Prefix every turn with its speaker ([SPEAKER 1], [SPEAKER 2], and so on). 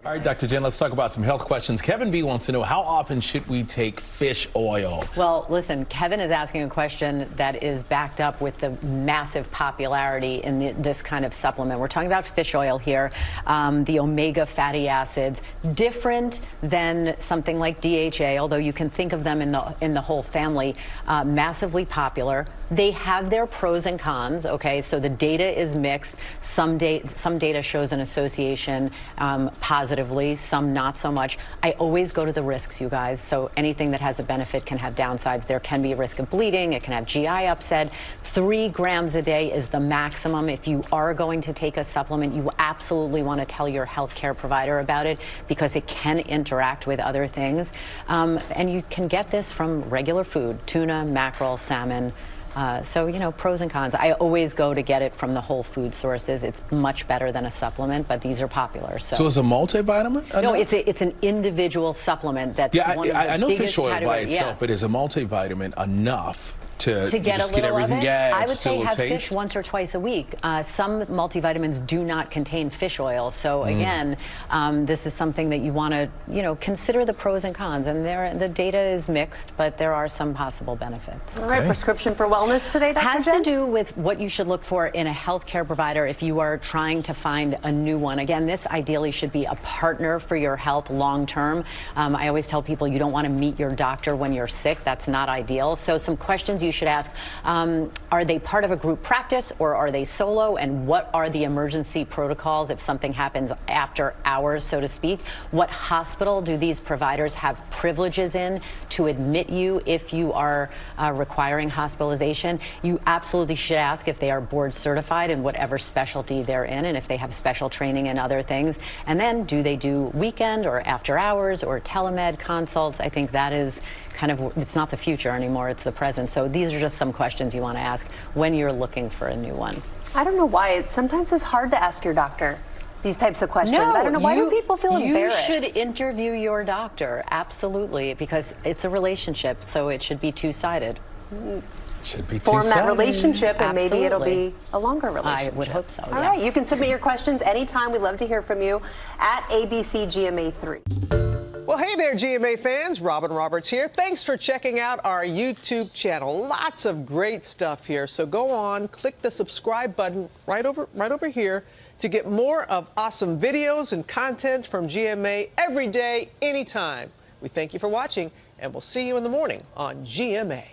[SPEAKER 1] All right, Dr. Jen, let's talk about some health questions. Kevin B wants to know, how often should we take fish oil?
[SPEAKER 2] Well, listen, Kevin is asking a question that is backed up with the massive popularity in this kind of supplement. We're talking about fish oil here, the omega fatty acids, different than something like DHA, although you can think of them in the whole family, massively popular. They have their pros and cons, okay? So the data is mixed. Some data shows an association positively, some not so much. I always go to the risks, you guys. So anything that has a benefit can have downsides. There can be a risk of bleeding. It can have GI upset. 3 grams a day is the maximum. If you are going to take a supplement, you absolutely want to tell your healthcare provider about it because it can interact with other things. And you can get this from regular food, tuna, mackerel, salmon. So, you know, pros and cons. I always go to get it from the whole food sources. It's much better than a supplement, but these are popular. So
[SPEAKER 1] it's a multivitamin?
[SPEAKER 2] No, it's an individual supplement that's one of the
[SPEAKER 1] I know
[SPEAKER 2] biggest
[SPEAKER 1] fish oil by
[SPEAKER 2] categories.
[SPEAKER 1] itself, but is a multivitamin enough to
[SPEAKER 2] get
[SPEAKER 1] just
[SPEAKER 2] a little
[SPEAKER 1] everything?
[SPEAKER 2] of it?
[SPEAKER 1] Yeah,
[SPEAKER 2] I would say have
[SPEAKER 1] taste.
[SPEAKER 2] fish once or twice a week. Some multivitamins do not contain fish oil. So again, this is something that you want to, you know, consider the pros and cons. And the data is mixed, but there are some possible benefits.
[SPEAKER 3] All right, prescription for wellness today, Dr.
[SPEAKER 2] Has
[SPEAKER 3] Jen?
[SPEAKER 2] to do with what you should look for in a healthcare provider if you are trying to find a new one. Again, this ideally should be a partner for your health long term. I always tell people you don't want to meet your doctor when you're sick. That's not ideal. So some questions you should ask. Are they part of a group practice or are they solo? And what are the emergency protocols if something happens after hours, so to speak? What hospital do these providers have privileges in to admit you if you are requiring hospitalization? You absolutely should ask if they are board certified in whatever specialty they're in and if they have special training in other things. And then do they do weekend or after hours or telemed consults? I think that is kind of, it's not the future anymore, it's the present. So these are just some questions you want to ask when you're looking for a new one.
[SPEAKER 3] I don't know why. Sometimes it's hard to ask your doctor these types of questions. I don't know. Why do people feel embarrassed?
[SPEAKER 2] You should interview your doctor, absolutely, because it's a relationship, so it should be two-sided.
[SPEAKER 1] Should be
[SPEAKER 3] Form
[SPEAKER 1] two-sided.
[SPEAKER 3] that relationship, and maybe it'll
[SPEAKER 2] Absolutely.
[SPEAKER 3] be a longer relationship.
[SPEAKER 2] I would hope so,
[SPEAKER 3] All
[SPEAKER 2] yes.
[SPEAKER 3] right, you can submit your questions anytime. We'd love to hear from you at ABCGMA3.
[SPEAKER 4] Well, hey there, GMA fans. Robin Roberts here. Thanks for checking out our YouTube channel. Lots of great stuff here. So go on, click the subscribe button right over here to get more of awesome videos and content from GMA every day, anytime. We thank you for watching, and we'll see you in the morning on GMA.